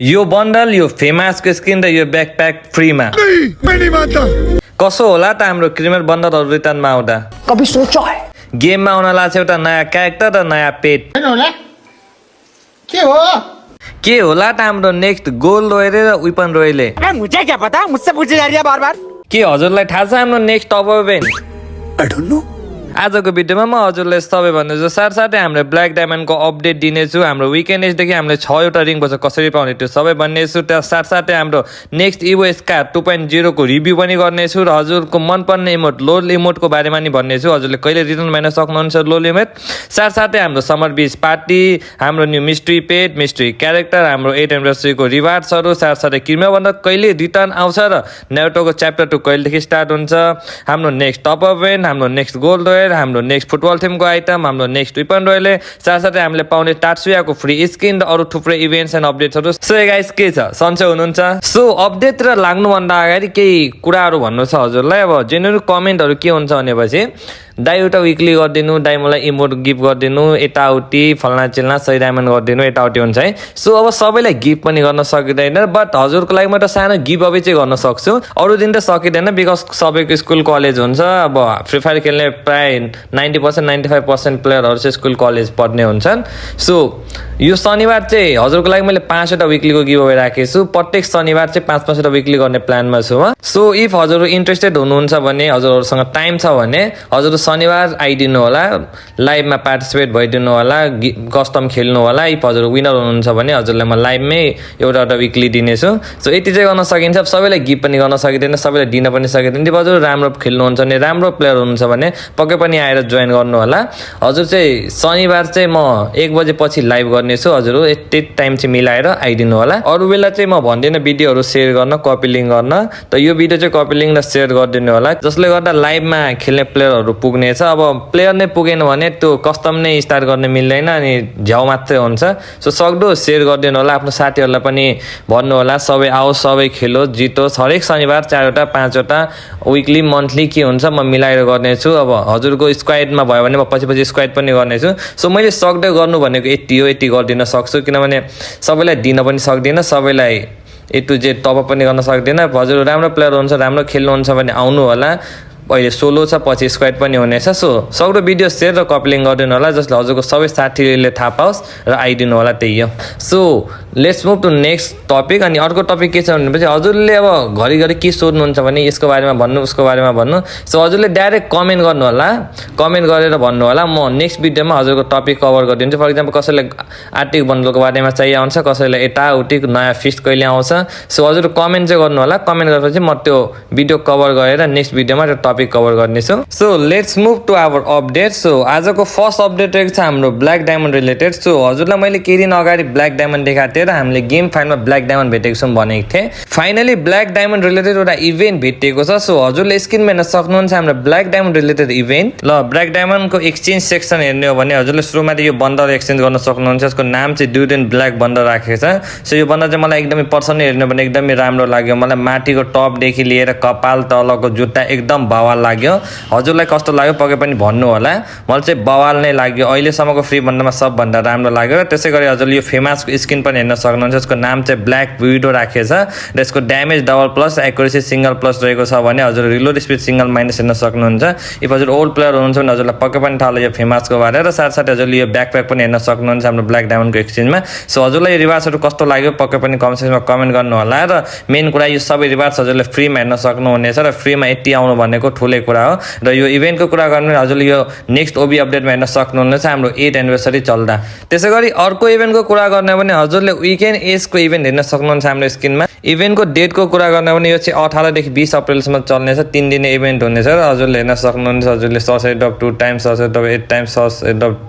यो बन्डल यो फेमासको स्किन र यो ब्याकप्याक फ्रीमा कसो होला त हाम्रो क्रिमिनल बन्डलहरु रिटर्नमा आउँदा कभी सोचा है गेममा आउन लाग्छ एउटा नयाँ क्यारेक्टर र नयाँ पेट के होला त हाम्रो नेक्स्ट गोल रोयले र वेपन रोयले मुझे क्या पता मुझसे पूछे जा रही है बार बार के हजुरलाई थाहा छ हाम्रो next top event I don't know आजको भिडियोमा म हजुरलाई सबै भन्दैछु साथसाथै हाम्रो ब्ल्याक डायमन्डको अपडेट दिनेछु हाम्रो विकेन्डेजदेखि हामीले 6 वटा रिङ बस कसरी पाउने त्यो सबै भन्नेछु त्यस साथसाथै हाम्रो नेक्स्ट इभो स्कार 2.0 को रिभ्यू पनि गर्नेछु र हजुरको मनपर्ने इमोट लोल इमोटको बारेमा नि भन्नेछु हजुरले कहिले रिटर्न गर्न सक्नुहुन्छ लोल इमोट साथसाथै हाम्रो समर बीच पार्टी हाम्रो न्यू मिस्ट्री पेट मिस्ट्री क्यारेक्टर हाम्रो 8 एनिभर्सरीको रिवार्ड्सहरु साथसाथै क्रिमिनल बन्डल कहिले रिटर्न आउँछ र नारुटोको च्याप्टर 2 कहिलेदेखि स्टार्ट हुन्छ हाम्रो नेक्स्ट टप इभेन्ट हाम्रो नेक्स्ट गोल्ड हाम्रो नेक्स्ट फुटबल थिमको आइटम हाम्रो नेक्स्ट वेपन रोयले साथसाथै हामीले पाउने टाट्सुयाको फ्री स्किन र अरु थुप्रै इभेन्ट्स एन्ड अपडेट्सहरु सो गाइस के छ सन्चै हुनुहुन्छ सो अपडेटतिर लाग्नुभन्दा अगाडि केही कुराहरु भन्नु छ हजुरलाई अब जेन्युइन कमेन्टहरु के हुन्छ भनेपछि दाइ एउटा विकली गरिदिनु दाइ मलाई इमोट गिफ्ट गरिदिनु यताउति फल्ना चिल्ना सही डायमन्ड गरिदिनु यताउति हुन्छ है सो अब सबैलाई गिफ्ट पनि गर्न सकिँदैन बट हजुरको लागि म एउटा सानो गिभ अवे चाहिँ गर्न सक्छु अरु दिन त सकिँदैन बिकज सबैको स्कुल कलेज हुन्छ अब फ्री फायर खेल्ने प्राय 90% 95% प्लेयरहरु चाहिँ स्कुल कलेज पढ्ने हुन्छन् सो यो शनिबार चाहिँ हजुरको लागि मैले 5 वटा विकलीको गिभ अवे राखेको छु प्रत्येक शनिबार चाहिँ 5 वटा विकली गर्ने प्लानमा छु म सो इफ हजुर इन्ट्रेस्टेड हुनुहुन्छ भने हजुरहरुसँग टाइम छ भने हजुर शनिबार आइदिनु होला लाइभमा पार्टिसिपेट भइदिनु होला कस्टम खेल्नु होला इफ हजुर विनर हुनुहुन्छ भने हजुरलाई म लाइभमै एउटा विकली दिनेछु सो यति चाहिँ गर्न सकिन्छ सबैलाई गिफ्ट पनि गर्न सकिँदैन सबैलाई दिन पनि सकिँदैन if हजुर राम्रो खेल्नुहुन्छ भने राम्रो प्लेयर हुनुहुन्छ भने पक्कै पनि आएर जोइन गर्नु होला हजुर चाहिँ शनिबार चाहिँ म 1 बजे पछि लाइभ गर्नेछु हजुर यति टाइम चाहिँ मिलाएर आइदिनु होला अरु बेला चाहिँ म भन्दिन भिडियोहरु शेयर गर्न कपी लिंक गर्न त यो भिडियो चाहिँ कपी लिंक र शेयर गरिदिनु होला जसले गर्दा लाइभमा खेल्ने प्लेयरहरु पुग्ने छ अब प्लेयर नै पुगेन भने त्यो कस्टम नै स्टार्ट गर्न मिल्दैन अनि झ्याउ मात्रै हुन्छ सो सक्दो शेयर गरिदिनु होला आफ्नो साथीहरुलाई पनि भन्नु होला सबै आओ सबै खेलो जितो हरेक शनिबार 4 वटा 5 वटा विकली मन्थली के हुन्छ म मिलाएर गर्नेछु अब हजुरको स्क्वाडमा भयो भने म पछि स्क्वाड पनि गर्नेछु सो मैले सक्दै गर्नु भनेको यति हो यति गर्दिन सक्छु किनभने सबैलाई दिन पनि सक्दिन सबैलाई ए टु जेड टप पनि गर्न सक्दिन हजुर राम्रो प्लेयर हुन्छ राम्रो खेल्नुहुन्छ भने आउनु होला अहिले सोलो छ पछि स्क्वाड पनि हुनेछ सो सक्दो भिडियो शेयर र कपी लिंक गरिदिनु होला जसले हजुरको सबै साथीले थाहा पाओस् र आइदिनु होला त्यही हो so let's move to next topic अनि अर्को टपिक के छ भनेपछि हजुरले अब घरिघरि के सोध्नुहुन्छ भने यसको बारेमा भन्नु उसको बारेमा भन्नु सो हजुरले डाइरेक्ट कमेन्ट गर्नु होला कमेन्ट गरेर भन्नु होला म नेक्स्ट भिडियोमा हजुरको टपिक कभर गरिदिन्छु फर एक्जाम्पल कसैले आर्टिक बन्डलको बारेमा चाहिए आउँछ कसैले यताउति नयाँ फिस्ट कहिले आउँछ सो हजुर कमेन्ट चाहिँ गर्नु होला कमेन्ट गरेपछि म त्यो भिडियो कभर गरेर नेक्स्ट भिडियोमा त्यो टपिक कभर गर्नेछु so let's move to our update so आजको फर्स्ट अपडेट रहेको छ हाम्रो ब्ल्याक डायमन्ड रिलेटेड सो हजुरलाई मैले केही दिन अगाडि ब्ल्याक डायमन्ड देखाएको थिएँ र हामीले गेम फाइलमा ब्ल्याक डायमन्ड भेटेको छौँ भनेको थिएँ फाइनली ब्ल्याक डायमन्ड रिलेटेड एउटा इभेन्ट भेटेको छ सो हजुरले स्क्रिनमा हेर्न सक्नुहुन्छ हाम्रो ब्ल्याक डायमन्ड रिलेटेड इभेन्ट ल ब्ल्याक डायमन्डको एक्सचेन्ज सेक्सन हेर्ने हो भने हजुरले सुरुमा यो बन्डल एक्सचेन्ज गर्न सक्नुहुन्छ यसको नाम चाहिँ ड्युरेन ब्ल्याक बन्डल राखेको छ सो यो बन्डल चाहिँ मलाई एकदमै पर्सनली हेर्ने भने एकदमै राम्रो लाग्यो मलाई माथिको टपदेखि लिएर कपाल तलको जुत्ता एकदम बवाल लाग्यो हजुरलाई कस्तो लाग्यो पक्कै पनि भन्नु होला मलाई चाहिँ बवाल नै लाग्यो अहिलेसम्मको फ्री बन्डलमा सबभन्दा राम्रो लाग्यो र त्यसैगरी हजुरले यो फेमासको स्किन पनि हेर्न सक्नुहुन्छ यसको नाम चाहिँ ब्ल्याक विडो राखेको छ र यसको damage double plus accuracy single plus रहेको छ भने हजुर रिलोड स्पिड सिंगल माइनस हेर्न सक्नुहुन्छ इफ हजुर ओल्ड प्लेयर हुनुहुन्छ भने हजुरलाई पक्कै पनि थाहा होला यो फेमासको बारे र साथसाथै हजुरले यो ब्याकप्याक पनि हेर्न सक्नुहुन्छ हाम्रो ब्ल्याक डायमन्डको एक्सचेन्जमा सो हजुरलाई यो रिवार्ड्सहरु कस्तो लाग्यो पक्कै पनि कमेन्ट सेक्सनमा कमेन्ट गर्नु होला र मेन कुरा यो सबै रिवार्ड्स हजुरले फ्रीमा हेर्न सक्नुहुनेछ र फ्रीमा यति आउनु भनेको ठुलै कुरा हो र यो इभेन्टको कुरा गर्नु हजुरले यो नेक्स्ट ओबी अपडेटमा हेर्न सक्नुहुनेछ हाम्रो 8 एनिभर्सरी चल्दा त्यसैगरी अर्को इभेन्टको कुरा गर्ने भने हजुरले विकेन्ड एजको इभेन्ट हेर्न सक्नुहुन्छ हाम्रो स्क्रिनमा इभेन्टको डेटको कुरा गर्ने भने यो चाहिँ 18 देखि 20 अप्रिलसम्म चल्नेछ 3 दिने इभेन्ट हुनेछ र हजुरले हेर्न सक्नुहुन्छ हजुरले सर्च एड्रप 2 टाइम्स सर्च एड्रप 8 टाइम्स सर्च एड्रप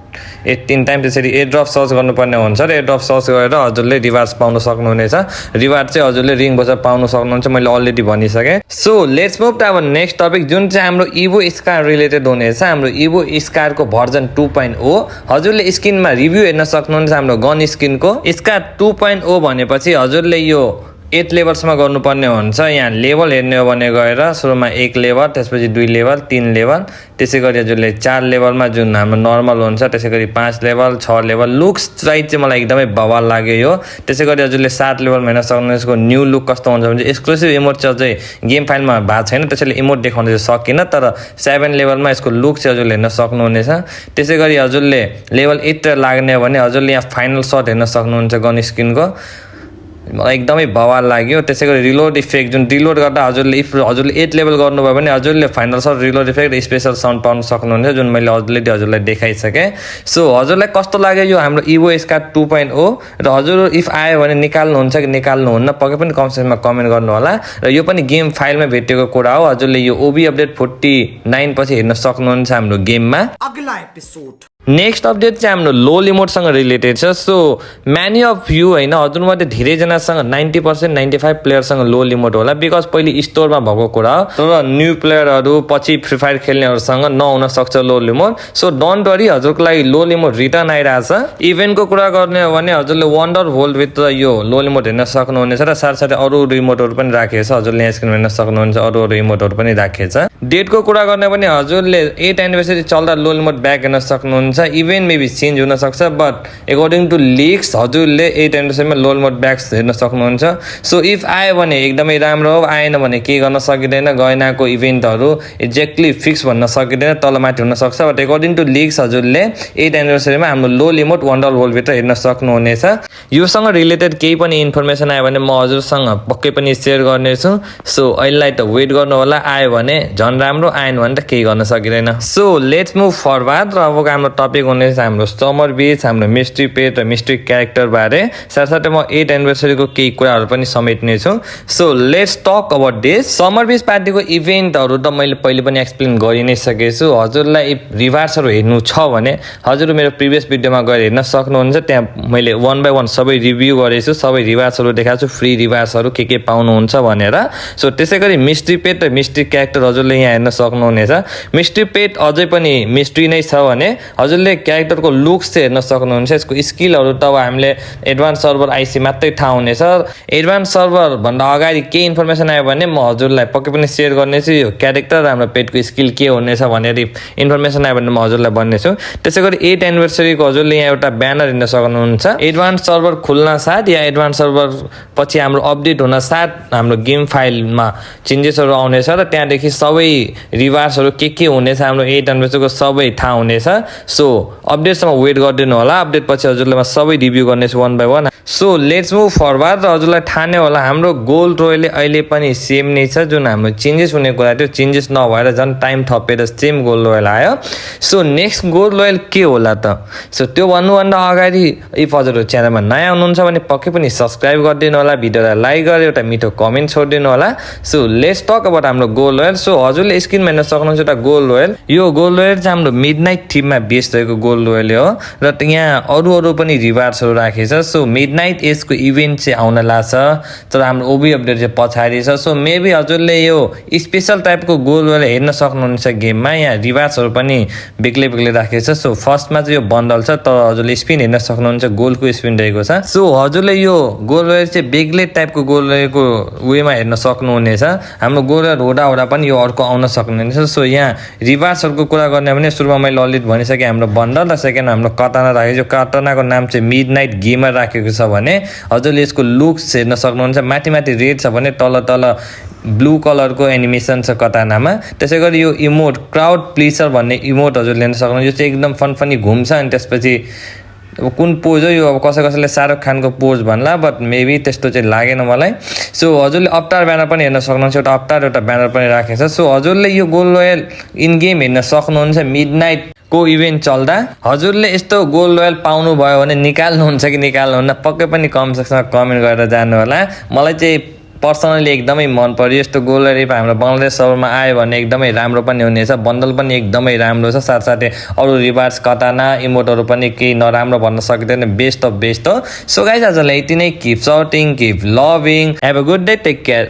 18 टाइम त्यसरी एड्रप सर्च गर्नुपर्ने हुन्छ र एड्रप सर्च गरेर हजुरले रिवार्ड्स पाउन सक्नुहुनेछ रिवार्ड चाहिँ हजुरले रिङ बजार पाउन सक्नुहुन्छ मैले अलरेडी भनिसके so let's move to our next topic जुन चाहिँ हाम्रो इभो स्कार रिलेटेड हुनेछ हाम्रो इभो स्कारको भर्जन 2.0 हजुरले स्किनमा रिभ्यू हेर्न सक्नुहुन्छ हाम्रो गन स्किनको स्कार 2.0 भनेपछि हजुरले यो 8 लेभलसम्म गर्नुपर्ने हुन्छ। यहाँ लेभल हेर्ने हो भने गएर सुरुमा 1 लेभल, त्यसपछि 2 लेभल, 3 लेभल, त्यसै गरी हजुरले 4 लेभलमा जुन हाम्रो नर्मल हुन्छ, त्यसै गरी 5 लेभल, 6 लेभल। लुक्स चाहिँ मलाई एकदमै बवाल लाग्यो यो। त्यसै गरी हजुरले 7 लेभलमा हेर्न सक्नुहुन्छ यसको न्यू लुक कस्तो हुन्छ भने एक्सक्लुसिभ इमोट चाहिँ गेम फाइलमा भएको छैन, त्यसैले इमोट देखाउन चाहिँ सकिनँ, तर 7 लेभलमा यसको लुक चाहिँ हजुरले हेर्न सक्नुहुनेछ। त्यसै गरी हजुरले लेभल 8 लाग्ने हो भने हजुरले यहाँ फाइनल सट हेर्न सक्नुहुन्छ गन स्किनको, मलाई एकदमै बवाल लाग्यो। त्यसै गरी रिलोड इफेक्ट जुन रिलोड गर्दा हजुरले इफ हजुरले 8 लेभल गर्नुभयो भने हजुरले फाइनल सट रिलोड इफेक्ट स्पेसल साउन्ड पाउन सक्नुहुन्छ, जुन मैले अलरेडी हजुरलाई देखाइसकेँ। सो हजुरलाई कस्तो लाग्यो यो हाम्रो इभो स्कार 2.0 र हजुर इफ आयो भने निकाल्नुहुन्छ कि निकाल्नुहुन्न पक्कै पनि कमेन्ट सेक्सनमा कमेन्ट गर्नु होला। र यो पनि गेम फाइलमा भेटेको कुरा हो। हजुरले यो ओबी अपडेट 49 पछि हेर्न सक्नुहुन्छ हाम्रो गेममा। अगला एपिसोड नेक्स्ट अपडेट चाहिँ हाम्रो लोल इमोटसँग रिलेटेड छ। सो म्यानी अफ यु होइन हजुरमध्ये धेरैजनासँग 90% 95 प्लेयरसँग लोल इमोट होला, बिकज पहिले स्टोरमा भएको कुरा हो। तर न्यू प्लेयरहरू पछि फ्री फायर खेल्नेहरूसँग नहुन सक्छ lol emote. So don't worry, हजुरको लागि लोल इमोट रिटर्न आइरहेछ। इभेन्टको कुरा गर्ने हो भने हजुरले वन्डर होलभित्र यो लोल इमोट हेर्न सक्नुहुनेछ र साथसाथै अरू इमोटहरू पनि राखिएको छ। हजुरले यहाँ स्क्रिनमा हेर्न सक्नुहुन्छ अरू इमोटहरू पनि राखिएको छ। डेटको कुरा गर्ने भने हजुरले 8 एनिभर्सरी चल्दा लोल इमोट ब्याक हेर्न सक्नुहुन्छ। इभेन्ट मेबी चेन्ज हुन सक्छ, बट एक्कर्डिङ टु लिक्स हजुरले 8 एनिभर्सरीमा लोल इमोट ब्याक हेर्न सक्नुहुन्छ। सो इफ आयो भने एकदमै राम्रो हो, आएन भने के गर्न सकिँदैन। गएनाको इभेन्टहरू एक्ज्याक्टली फिक्स भन्न सकिँदैन, तलमाथि हुन सक्छ, बट एक्कर्डिङ टु लिक्स हजुरले 8 एनिभर्सरीमा हाम्रो लोल इमोट वन्डर होलभित्र हेर्न सक्नुहुनेछ। योसँग रिलेटेड केही पनि इन्फर्मेसन आयो भने म हजुरसँग पक्कै पनि सेयर गर्नेछु। सो अहिलेलाई त वेट गर्नु होला, आयो भने झन् राम्रो, आएन भने त केही गर्न सकिँदैन। सो लेट्स मुभ फरवर्ड र अबको हाम्रो टपिक हुनेछ हाम्रो समर बिच, हाम्रो मिस्ट्री पेट र मिस्ट्री क्यारेक्टर बारे। साथसाथै म 8 एनिभर्सरीको केही कुराहरू पनि समेट्नेछु। So let's talk about this. Summer beach पार्टीको इभेन्टहरू त मैले पहिले पनि एक्सप्लेन गरि नै सकेको छु। हजुरलाई रिवार्ड्सहरू हेर्नु छ भने हजुर मेरो प्रिभियस भिडियोमा गएर हेर्न सक्नुहुन्छ। त्यहाँ मैले 1 बाई 1 सबै रिभ्यू गरेको छु, सबै रिवार्ड्सहरू देखाएको छु, फ्री रिवार्ड्सहरू के पाउनुहुन्छ भनेर। सो त्यसै गरी मिस्ट्री पेट र मिस्ट्री क्यारेक्टर हजुरले यहाँ हेर्न सक्नुहुनेछ। मिस्ट्री पेट अझै पनि मिस्ट्री नै छ भने हजुरले क्यारेक्टरको लुक्स चाहिँ हेर्न सक्नुहुन्छ। यसको स्किलहरू त अब हामीले एडभान्स सर्भर आइसी मात्रै थाहा हुनेछ। एडभान्स सर्भर भन्दा अगाडि केही इन्फर्मेसन आयो भने म हजुरलाई पक्कै पनि सेयर गर्नेछु। यो क्यारेक्टर हाम्रो पेटको स्किल के हुनेछ भनेर इन्फर्मेसन आयो भने म हजुरलाई भन्नेछु। त्यसै गरी 8 एनिभर्सरीको हजुरले यहाँ एउटा ब्यानर हेर्न सक्नुहुन्छ। एडभान्स सर्भर खुल्न साथ या एडभान्स सर्भर पछि हाम्रो अपडेट हुन साथ हाम्रो गेम फाइलमा चेन्जेसहरू आउनेछ र त्यहाँदेखि सबै रिवार्ड्सहरू के हुनेछ हाम्रो 8 एनिभर्सरीको सबै थाहा हुनेछ। सो अपडेटसम्म वेट गरिदिनु होला। अपडेट पछि हजुरलाई म सबै रिभ्यू गर्नेछु 1 by 1। So let's move forward. र हजुरलाई थाहा नै होला हाम्रो गोल्ड रोयल अहिले पनि सेम नै छ। जुन हाम्रो चेन्जेस हुने कुरा थियो, चेन्जेस नभएर झन् टाइम थपेर सेम गोल्ड रोयल आयो। सो नेक्स्ट गोल्ड रोयल के होला त? सो त्यो भन्नुभन्दा अगाडि इफ हजुरहरू च्यानलमा नयाँ हुनुहुन्छ भने पक्कै पनि सब्सक्राइब गरिदिनु होला, भिडियोलाई लाइक गरेर एउटा मिठो कमेन्ट छोडिदिनु होला। सो लेट्स टक अबाउट हाम्रो गोल्ड रोयल। सो हजुरले स्क्रिनमा हेर्न सक्नुहुन्छ एउटा गोल्ड रोयल। यो गोल्ड रोयल चाहिँ हाम्रो मिडनाइट थिममा बेस रहेको गोल्ड रोयल हो र यहाँ अरू पनि रिवार्ड्सहरू राखेको छ। सो मिडनाइट एजको इभेन्ट चाहिँ आउन लाग्छ, तर हाम्रो ओबी अपडेट चाहिँ पछाडि छ। सो मेबी हजुरले यो स्पेसल टाइपको गोल्ड रोयल हेर्न सक्नुहुन्छ गेममा। यहाँ रिवार्ड्सहरू पनि बेग्लै राखेको छ। सो फर्स्टमा चाहिँ यो बन्डल छ, तर हजुरले स्पिन हेर्न सक्नुहुन्छ, गोल्डको स्पिन रहेको छ। सो हजुरले यो गोल्ड रोयल चाहिँ बेग्लै टाइपको गोल्ड रोयलको वेमा हेर्न सक्नुहुनेछ। हाम्रो गोल्ड रोयल हुँदा पनि यो अर्को आउन सक्नुहुनेछ। सो यहाँ रिवार्ड्सहरूको कुरा गर्ने भने सुरुमा मैले अलरेडी भनिसकेँ हाम्रो बन्डल र सेकेन्ड हाम्रो कटाना राखेको छ। कटानाको नाम चाहिँ मिडनाइट गेमर राखेको छ भने हजुरले यसको लुक्स हेर्न सक्नुहुन्छ। माथि रेड छ भने तल ब्लू कलरको एनिमेसन छ कटानामा। त्यसै गरी यो इमोट क्राउड प्लिसर भन्ने इमोट हजुरले हेर्न सक्नुहुन्छ। यो चाहिँ एकदम फनी घुम्छ अनि त्यसपछि अब कुन पोज हो यो, अब कसैले शाहरुख खानको पोज भन्ला, बट मेबी त्यस्तो चाहिँ लागेन मलाई। सो हजुरले अवतार ब्यानर पनि हेर्न सक्नुहुन्छ, एउटा अवतार एउटा ब्यानर पनि राखेको छ। सो हजुरले यो गोल्ड रोयल इन गेम हेर्न सक्नुहुन्छ मिडनाइट को इभेन्ट चल्दा। हजुरले यस्तो गोल्ड रोयल पाउनु भयो भने निकाल्नुहुन्छ कि निकाल्नुहुन्न पक्कै पनि कमेन्ट सेक्सनमा कमेन्ट गरेर जानु होला। मलाई चाहिँ पर्सनली एकदमै मन पर्यो यस्तो गोल्ड रोयल हाम्रो बङ्गलादेश सर्भरमा आयो भने एकदमै राम्रो पनि हुनेछ। बन्डल पनि एकदमै राम्रो छ, साथसाथै अरू रिवार्ड्स कटाना इमोटहरू पनि केही नराम्रो भन्न सकिँदैन, बेस्ट अफ बेस्ट हो। सो गाइज आजलाई यति नै। Keep supporting, keep loving, have a good day, take care.